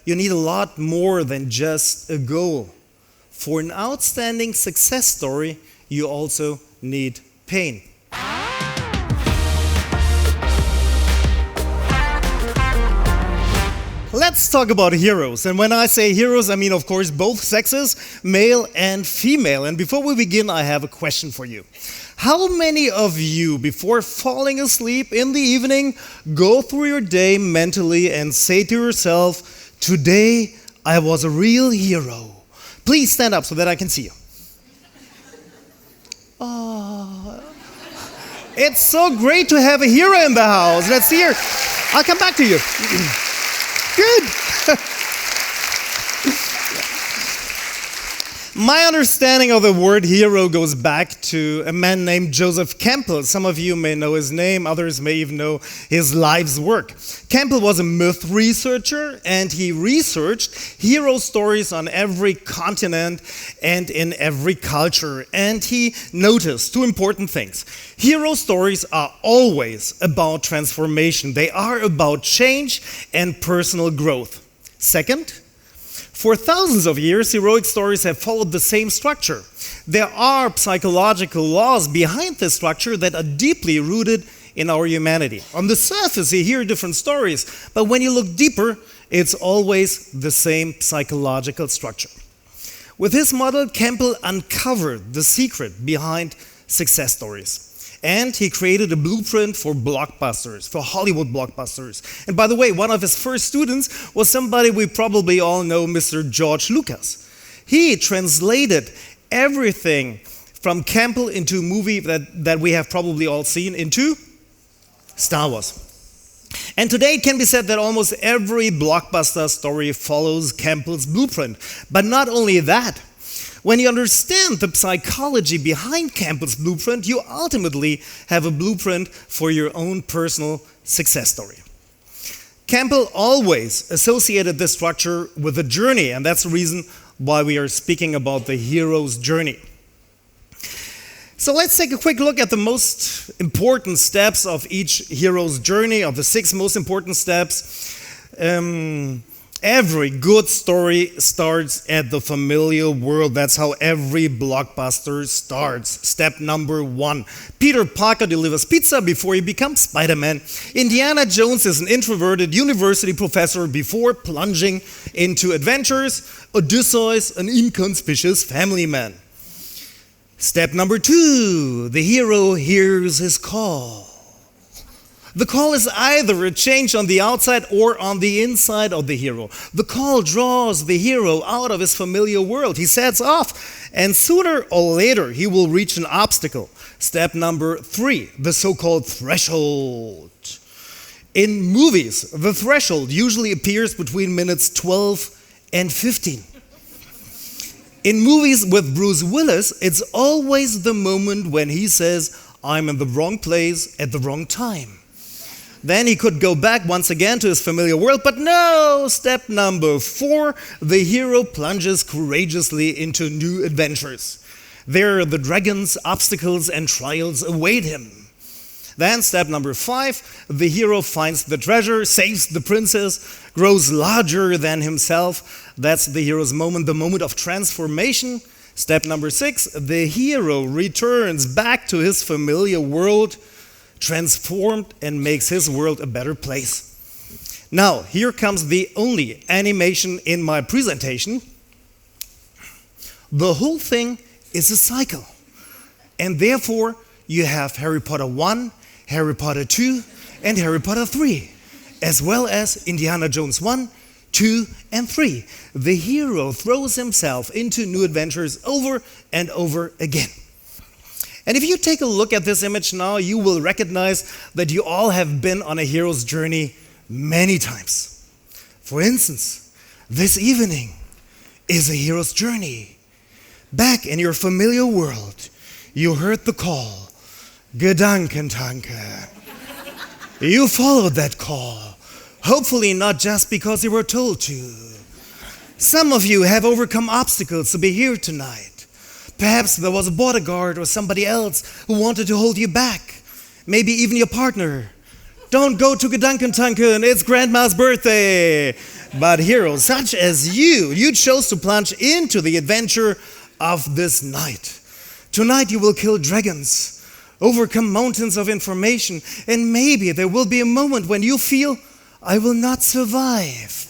you need a lot more than just a goal. For an outstanding success story, you also need pain. Let's talk about heroes. And when I say heroes, I mean, of course, both sexes, male and female. And before we begin, I have a question for you. How many of you, before falling asleep in the evening, go through your day mentally and say to yourself, today I was a real hero? Please stand up so that I can see you. Oh, it's so great to have a hero in the house. Let's see her. I'll come back to you. Good. My understanding of the word hero goes back to a man named Joseph Campbell. Some of you may know his name, others may even know his life's work. Campbell was a myth researcher, and he researched hero stories on every continent and in every culture. And he noticed two important things. Hero stories are always about transformation. They are about change and personal growth. Second, for thousands of years, heroic stories have followed the same structure. There are psychological laws behind this structure that are deeply rooted in our humanity. On the surface, you hear different stories, but when you look deeper, it's always the same psychological structure. With his model, Campbell uncovered the secret behind success stories. And he created a blueprint for blockbusters, for Hollywood blockbusters. And by the way, one of his first students was somebody we probably all know, Mr. George Lucas. He translated everything from Campbell into a movie that we have probably all seen into Star Wars. And today it can be said that almost every blockbuster story follows Campbell's blueprint. But not only that, when you understand the psychology behind Campbell's blueprint, you ultimately have a blueprint for your own personal success story. Campbell always associated this structure with a journey, and that's the reason why we are speaking about the hero's journey. So let's take a quick look at the most important steps of each hero's journey, of the 6 most important steps. Every good story starts at the familiar world. That's how every blockbuster starts. Step number 1. Peter Parker delivers pizza before he becomes Spider-Man. Indiana Jones is an introverted university professor before plunging into adventures. Odysseus, an inconspicuous family man. Step number 2. The hero hears his call. The call is either a change on the outside or on the inside of the hero. The call draws the hero out of his familiar world. He sets off, and sooner or later he will reach an obstacle. Step number 3, the so-called threshold. In movies, the threshold usually appears between minutes 12 and 15. In movies with Bruce Willis, it's always the moment when he says, "I'm in the wrong place at the wrong time." Then he could go back once again to his familiar world, but no! Step number 4, the hero plunges courageously into new adventures. There, the dragons, obstacles, and trials await him. Then, step number 5, the hero finds the treasure, saves the princess, grows larger than himself. That's the hero's moment, the moment of transformation. Step number 6, the hero returns back to his familiar world, transformed, and makes his world a better place. Now, here comes the only animation in my presentation. The whole thing is a cycle. And therefore, you have Harry Potter 1, Harry Potter 2, and Harry Potter 3, as well as Indiana Jones 1, 2, and 3. The hero throws himself into new adventures over and over again. And if you take a look at this image now, you will recognize that you all have been on a hero's journey many times. For instance, this evening is a hero's journey. Back in your familiar world, you heard the call, Gedankentanke. You followed that call, hopefully not just because you were told to. Some of you have overcome obstacles to be here tonight. Perhaps there was a bodyguard or somebody else who wanted to hold you back. Maybe even your partner. Don't go to Gedankentanken, it's Grandma's birthday. But heroes such as you chose to plunge into the adventure of this night. Tonight you will kill dragons, overcome mountains of information, and maybe there will be a moment when you feel, I will not survive.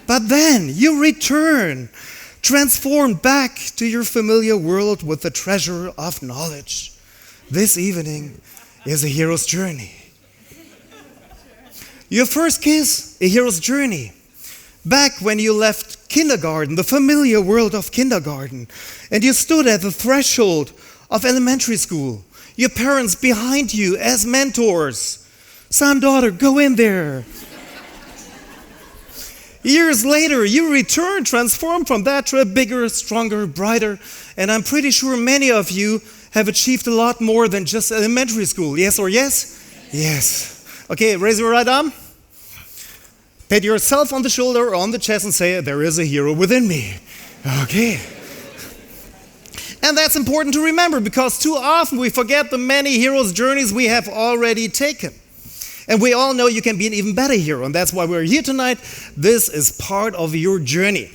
But then you return, transformed back to your familiar world with the treasure of knowledge. This evening is a hero's journey. Your first kiss, a hero's journey. Back when you left kindergarten, the familiar world of kindergarten, and you stood at the threshold of elementary school, your parents behind you as mentors. Son, daughter, go in there. Years later, you return, transformed from that to a bigger, stronger, brighter, and I'm pretty sure many of you have achieved a lot more than just elementary school. Yes or yes? Yes. Okay, raise your right arm. Pat yourself on the shoulder or on the chest and say, there is a hero within me. Okay. And that's important to remember because too often we forget the many heroes' journeys we have already taken. And we all know you can be an even better hero, and that's why we're here tonight. This is part of your journey.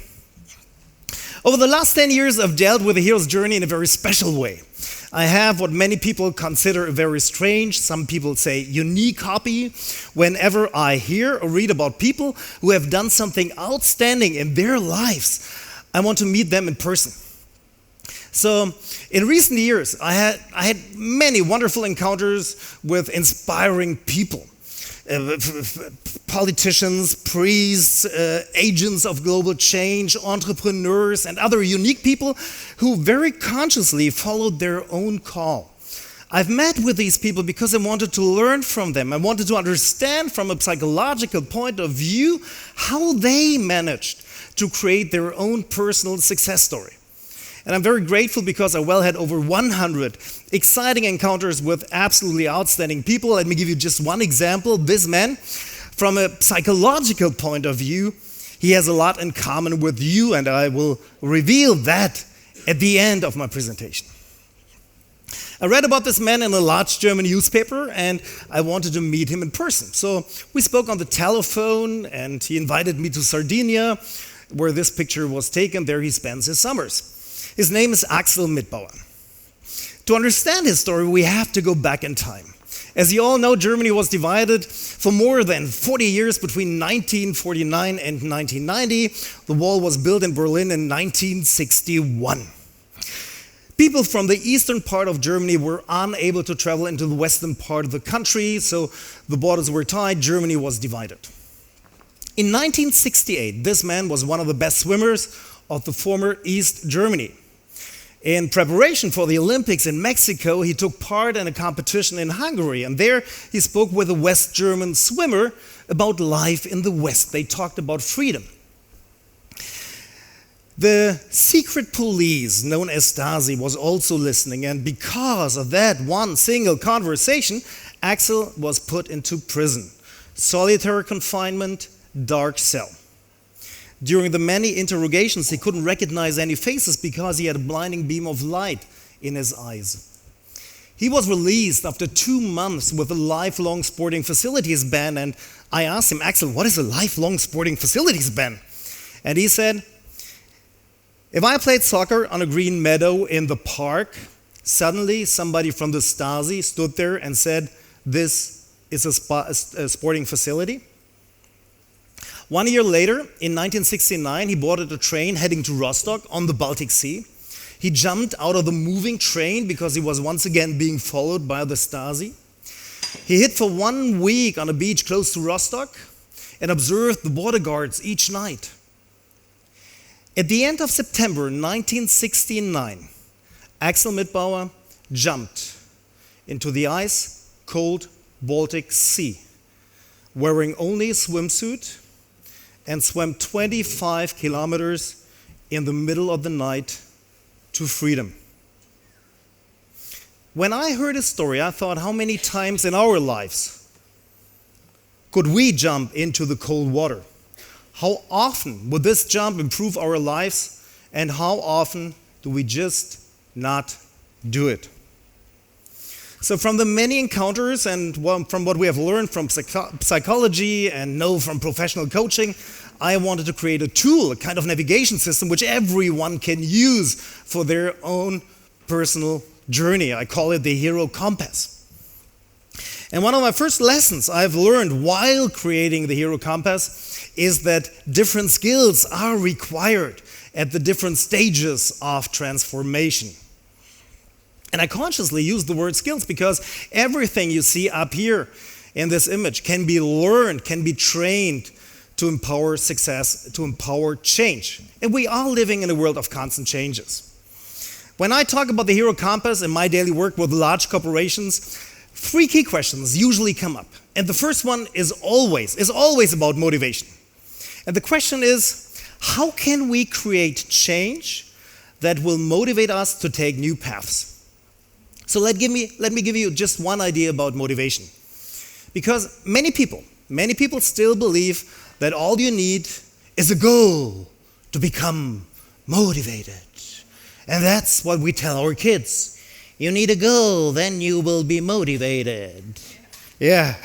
Over the last 10 years, I've dealt with the hero's journey in a very special way. I have what many people consider a very strange, some people say unique hobby. Whenever I hear or read about people who have done something outstanding in their lives, I want to meet them in person. So in recent years, I had many wonderful encounters with inspiring people. Politicians, priests, agents of global change, entrepreneurs, and other unique people who very consciously followed their own call. I've met with these people because I wanted to learn from them. I wanted to understand from a psychological point of view how they managed to create their own personal success story. And I'm very grateful because I had over 100 exciting encounters with absolutely outstanding people. Let me give you just one example. This man, from a psychological point of view, he has a lot in common with you, and I will reveal that at the end of my presentation. I read about this man in a large German newspaper, and I wanted to meet him in person. So we spoke on the telephone, and he invited me to Sardinia, where this picture was taken. There he spends his summers. His name is Axel Mitbauer. To understand his story, we have to go back in time. As you all know, Germany was divided for more than 40 years between 1949 and 1990. The wall was built in Berlin in 1961. People from the eastern part of Germany were unable to travel into the western part of the country, so the borders were tight, Germany was divided. In 1968, this man was one of the best swimmers of the former East Germany. In preparation for the Olympics in Mexico, he took part in a competition in Hungary, and there he spoke with a West German swimmer about life in the West. They talked about freedom. The secret police, known as Stasi, was also listening, and because of that one single conversation, Axel was put into prison. Solitary confinement, dark cell. During the many interrogations, he couldn't recognize any faces because he had a blinding beam of light in his eyes. He was released after 2 months with a lifelong sporting facilities ban, and I asked him, Axel, what is a lifelong sporting facilities ban? And he said, if I played soccer on a green meadow in the park, suddenly somebody from the Stasi stood there and said, this is a sporting facility. 1 year later, in 1969, he boarded a train heading to Rostock on the Baltic Sea. He jumped out of the moving train because he was once again being followed by the Stasi. He hid for 1 week on a beach close to Rostock and observed the border guards each night. At the end of September 1969, Axel Mitbauer jumped into the ice-cold Baltic Sea, wearing only a swimsuit, and swam 25 kilometers in the middle of the night to freedom. When I heard his story, I thought, how many times in our lives could we jump into the cold water? How often would this jump improve our lives, and how often do we just not do it? So from the many encounters and from what we have learned from psychology and know from professional coaching, I wanted to create a tool, a kind of navigation system which everyone can use for their own personal journey. I call it the Hero Compass. And one of my first lessons I've learned while creating the Hero Compass is that different skills are required at the different stages of transformation. And I consciously use the word skills because everything you see up here in this image can be learned, can be trained to empower success, to empower change. And we are living in a world of constant changes. When I talk about the Hero Compass in my daily work with large corporations, 3 key questions usually come up. And the first one is always about motivation. And the question is, how can we create change that will motivate us to take new paths? So let me give you just one idea about motivation. Because many people still believe that all you need is a goal to become motivated. And that's what we tell our kids. You need a goal, then you will be motivated. Yeah.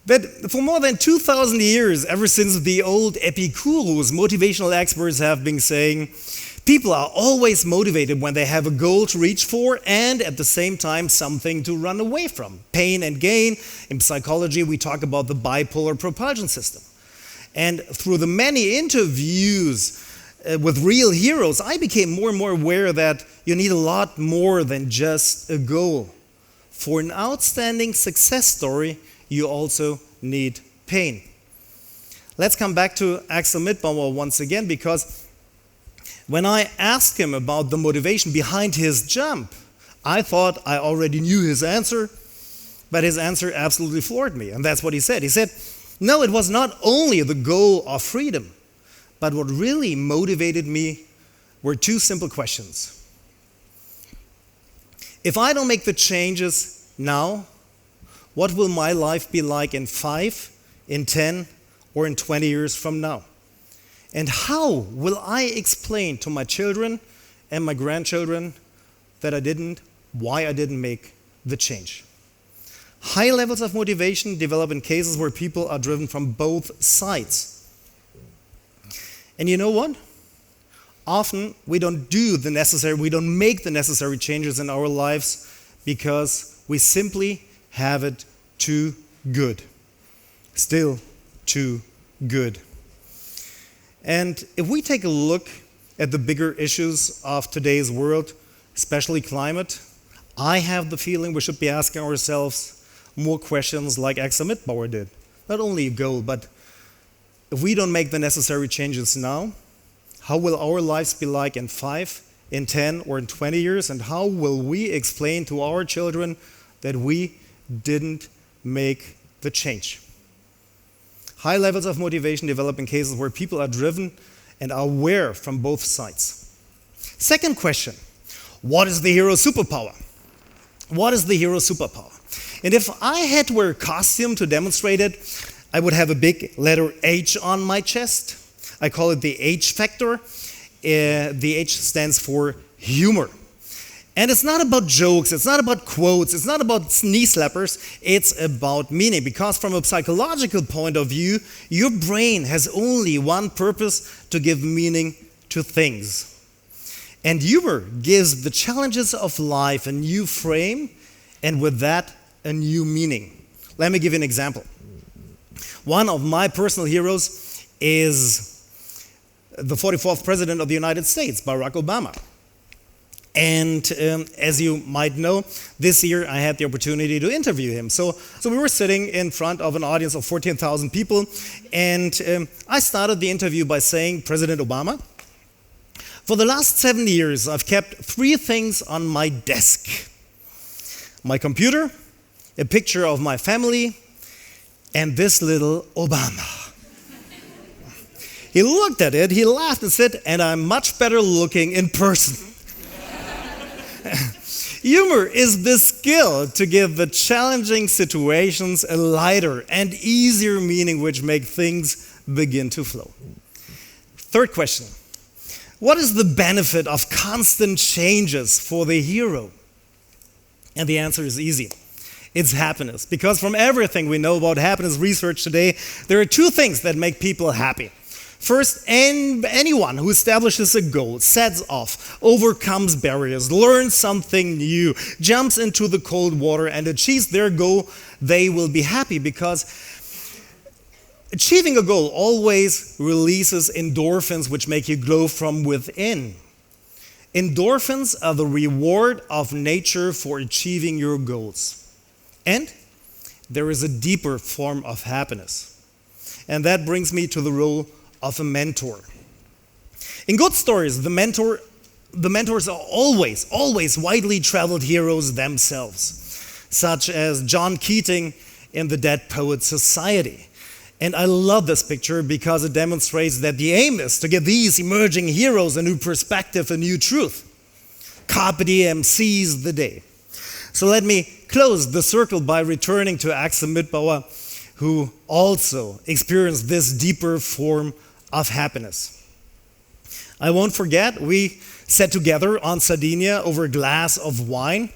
But for more than 2,000 years, ever since the old Epicurus, motivational experts have been saying, people are always motivated when they have a goal to reach for and at the same time something to run away from. Pain and gain. In psychology, we talk about the bipolar propulsion system. And through the many interviews with real heroes, I became more and more aware that you need a lot more than just a goal. For an outstanding success story, you also need pain. Let's come back to Axel Mitbauer once again, because when I asked him about the motivation behind his jump, I thought I already knew his answer, but his answer absolutely floored me. And that's what he said. He said, no, it was not only the goal of freedom, but what really motivated me were 2 simple questions. If I don't make the changes now, what will my life be like in 5, in 10, or in 20 years from now? And how will I explain to my children and my grandchildren why I didn't make the change? High levels of motivation develop in cases where people are driven from both sides. And you know what? Often we don't make the necessary changes in our lives because we simply have it too good. Still too good. And if we take a look at the bigger issues of today's world, especially climate, I have the feeling we should be asking ourselves more questions like Axel Mitbauer did. Not only a goal, but if we don't make the necessary changes now, how will our lives be like in 5, in 10, or in 20 years? And how will we explain to our children that we didn't make the change? High levels of motivation develop in cases where people are driven and are aware from both sides. Second question, what is the hero superpower? What is the hero superpower? And if I had to wear a costume to demonstrate it, I would have a big letter H on my chest. I call it the H factor. The H stands for humor. And it's not about jokes, it's not about quotes, it's not about knee slappers, it's about meaning. Because from a psychological point of view, your brain has only one purpose: to give meaning to things. And humor gives the challenges of life a new frame, and with that, a new meaning. Let me give you an example. One of my personal heroes is the 44th President of the United States, Barack Obama. And as you might know, this year I had the opportunity to interview him. So we were sitting in front of an audience of 14,000 people, and I started the interview by saying, President Obama, for the last 7 years I've kept 3 things on my desk. My computer, a picture of my family, and this little Obama. He looked at it, he laughed and said, and I'm much better looking in person. Humor is the skill to give the challenging situations a lighter and easier meaning which make things begin to flow. Third question, what is the benefit of constant changes for the hero? And the answer is easy. It's happiness. Because from everything we know about happiness research today, there are two things that make people happy. First, anyone who establishes a goal, sets off, overcomes barriers, learns something new, jumps into the cold water and achieves their goal, they will be happy because achieving a goal always releases endorphins which make you glow from within. Endorphins are the reward of nature for achieving your goals. And there is a deeper form of happiness. And that brings me to the role of a mentor. In good stories, the mentors are always widely traveled heroes themselves, such as John Keating in The Dead Poets Society. And I love this picture because it demonstrates that the aim is to give these emerging heroes a new perspective, a new truth. Carpe diem, seize the day. So let me close the circle by returning to Axel Mitbauer, who also experienced this deeper form of happiness. I won't forget, we sat together on Sardinia over a glass of wine,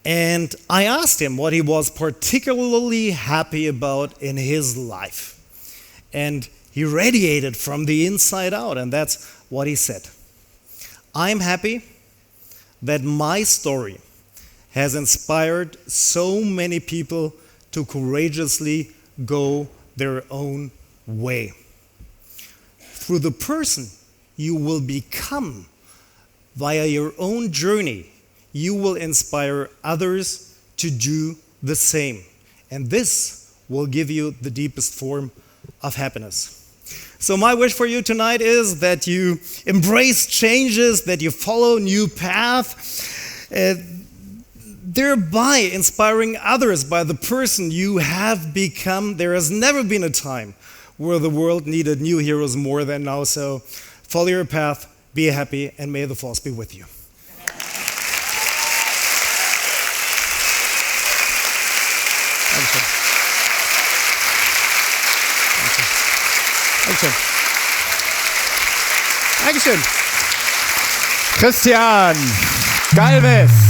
and I asked him what he was particularly happy about in his life. And he radiated from the inside out, and that's what he said. I'm happy that my story has inspired so many people to courageously go their own way. Through the person you will become via your own journey, you will inspire others to do the same. And this will give you the deepest form of happiness. So my wish for you tonight is that you embrace changes, that you follow new path, thereby inspiring others by the person you have become. There has never been a time where the world needed new heroes more than now. So follow your path, be happy, and may the force be with you. Dankeschön. Cristián Gálvez.